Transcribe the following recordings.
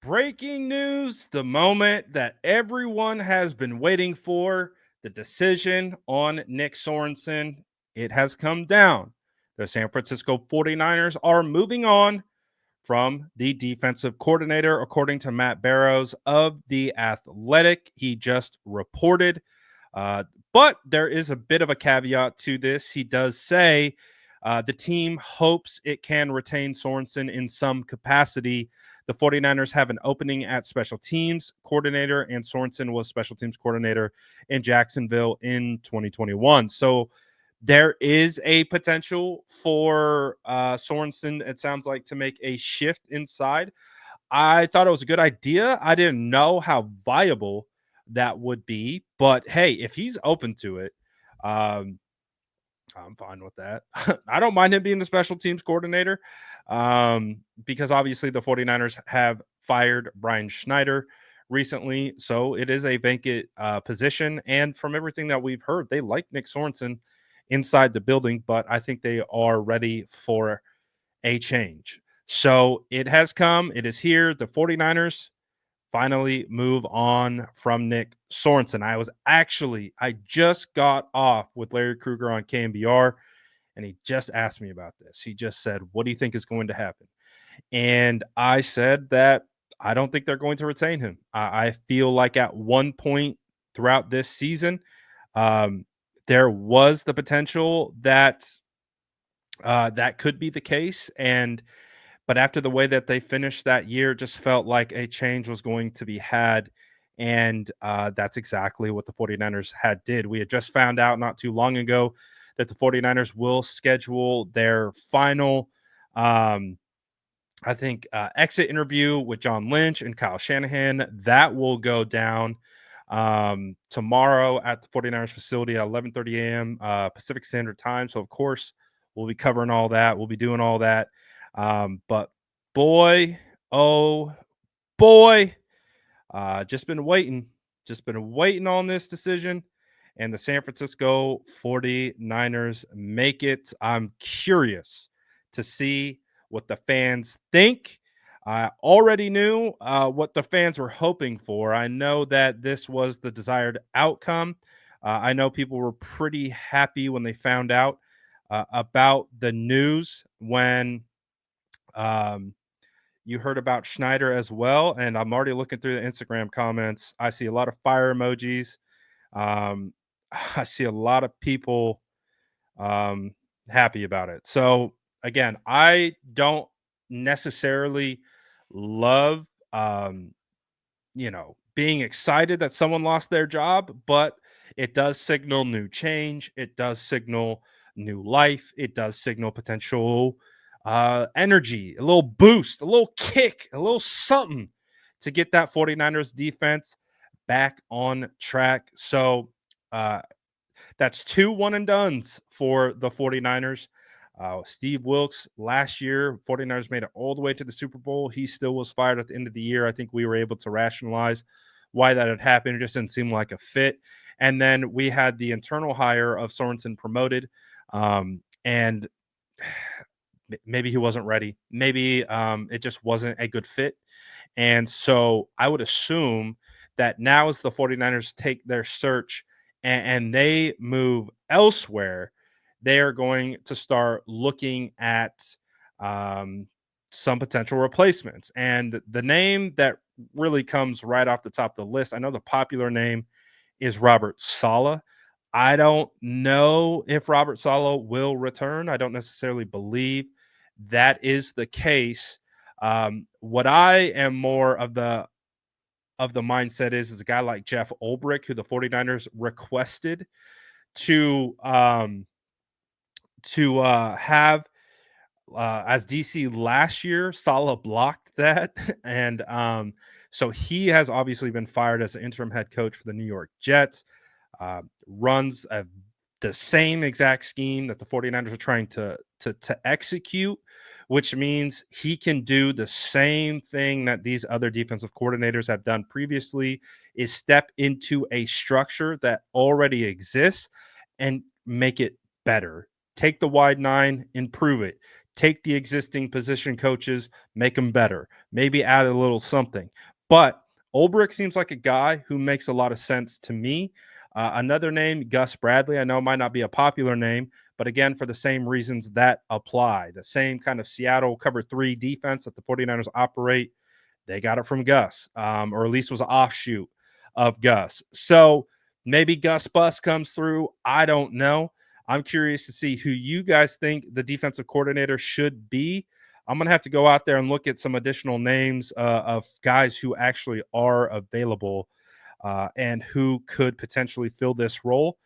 Breaking news, the moment that everyone has been waiting for, the decision on Nick Sorensen. It has come down. The San Francisco 49ers are moving on from the defensive coordinator, according to Matt Barrows of The Athletic. He just reported. Uh, but there is a bit of a caveat to this. He does say the team hopes it can retain Sorensen in some capacity. The 49ers have an opening at special teams coordinator, and Sorensen was special teams coordinator in Jacksonville in 2021. So there is a potential for Sorensen, it sounds like, to make a shift inside. I thought it was a good idea. I didn't know how viable that would be, but hey, if he's open to it, um, I'm fine with that. I don't mind him being the special teams coordinator because obviously the 49ers have fired Brian Schneider recently. So it is a vacant position. And from everything that we've heard, they like Nick Sorensen inside the building, but I think they are ready for a change. So it has come. It is here. The 49ers finally move on from Nick Sorensen. I just got off with Larry Kruger on KMBR, and he just asked me about this. He just said, "What do you think is going to happen?" And I said that I don't think they're going to retain him. I feel like at one point throughout this season, um, there was the potential that that could be the case. But after the way that they finished that year, it just felt like a change was going to be had. And that's exactly what the 49ers had did. We had just found out not too long ago that the 49ers will schedule their final, exit interview with John Lynch and Kyle Shanahan. That will go down tomorrow at the 49ers facility at 11:30 a.m. Pacific Standard Time. So, of course, we'll be covering all that. We'll be doing all that. But boy, oh boy, just been waiting on this decision. And the San Francisco 49ers make it. I'm curious to see what the fans think. I already knew what the fans were hoping for. I know that this was the desired outcome. I know people were pretty happy when they found out about the news when you heard about Schneider as well. And I'm already looking through the Instagram comments. I see a lot of fire emojis. Um, I see a lot of people happy about it. So again, I don't necessarily love, being excited that someone lost their job, but it does signal new change. It does signal new life. It does signal potential energy, a little boost, a little kick, a little something to get that 49ers defense back on track. So that's 2 one and dones for the 49ers. Steve Wilkes last year, 49ers made it all the way to the Super Bowl. He still was fired at the end of the year. I think we were able to rationalize why that had happened. It just didn't seem like a fit. And then we had the internal hire of Sorensen promoted. And maybe he wasn't ready. Maybe it just wasn't a good fit. And so I would assume that now as the 49ers take their search and they move elsewhere, they are going to start looking at some potential replacements. And the name that really comes right off the top of the list, I know the popular name is Robert Saleh. I don't know if Robert Saleh will return. I don't necessarily believe that is the case. What I am more of the mindset is a guy like Jeff Ulbrich, who the 49ers requested to have as DC last year. Saleh blocked that, and so he has obviously been fired as an interim head coach for the New York Jets. Runs the same exact scheme that the 49ers are trying to execute, which means he can do the same thing that these other defensive coordinators have done previously, is step into a structure that already exists and make it better. Take the wide nine, improve it. take the existing position coaches, make them better, maybe add a little something. But Ulbrich seems like a guy who makes a lot of sense to me. Another name, Gus Bradley. I know it might not be a popular name, but again, for the same reasons that apply, the same kind of Seattle cover three defense that the 49ers operate, they got it from Gus, or at least was an offshoot of Gus. So maybe Gus Bus comes through. I don't know. I'm curious to see who you guys think the defensive coordinator should be. I'm going to have to go out there and look at some additional names of guys who actually are available and who could potentially fill this role.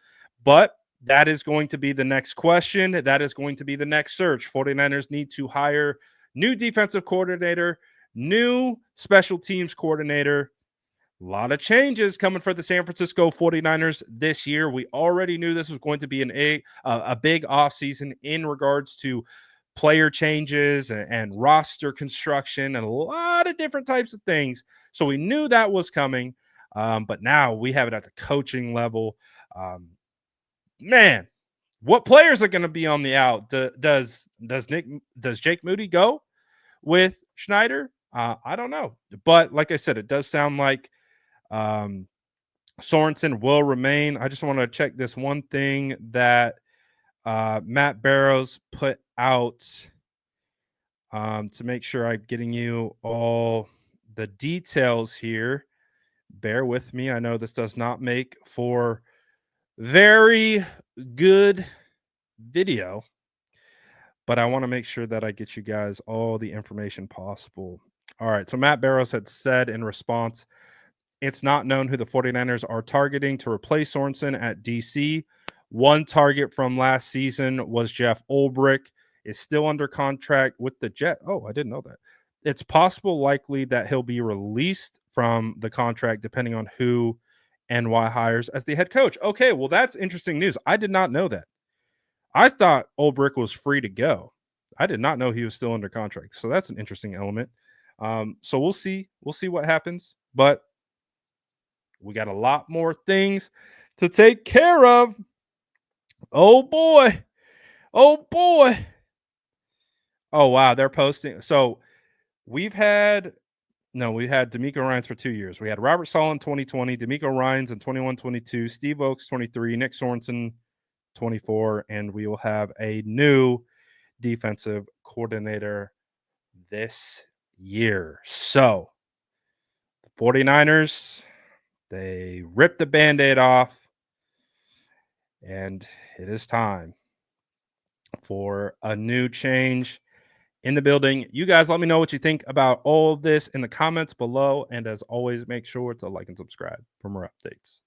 But that is going to be the next question. That is going to be the next search. 49ers need to hire new defensive coordinator, new special teams coordinator. A lot of changes coming for the San Francisco 49ers this year. We already knew this was going to be a big offseason in regards to player changes and roster construction and a lot of different types of things. So we knew that was coming. But now we have it at the coaching level. Man, what players are going to be on the out? Does Jake Moody go with Schneider? I don't know. But like I said, it does sound like Sorensen will remain. I just want to check this one thing that Matt Barrows put out to make sure I'm getting you all the details here. Bear with me. I know this does not make for very good video, but I want to make sure that I get you guys all the information possible. All right. So Matt Barrows had said in response, it's not known who the 49ers are targeting to replace Sorensen at DC. One target from last season was Jeff Ulbrich. Is still under contract with the Jet. Oh, I didn't know that. It's possible, likely, that he'll be released from the contract depending on who NY hires as the head coach. Okay, well, that's interesting news. I did not know that. I thought Ulbrich was free to go. I did not know he was still under contract. So that's an interesting element. So we'll see. We'll see what happens. But we got a lot more things to take care of. Oh boy. Oh boy. Oh wow, they're posting. So we had D'Amico Ryans for 2 years. We had Robert Sala in 2020, D'Amico Ryans in 21-22, Steve Oakes 23, Nick Sorensen 24, and we will have a new defensive coordinator this year. So the 49ers, they ripped the Band-Aid off, and it is time for a new change in the building. You guys let me know what you think about all of this in the comments below. And as always, make sure to like and subscribe for more updates.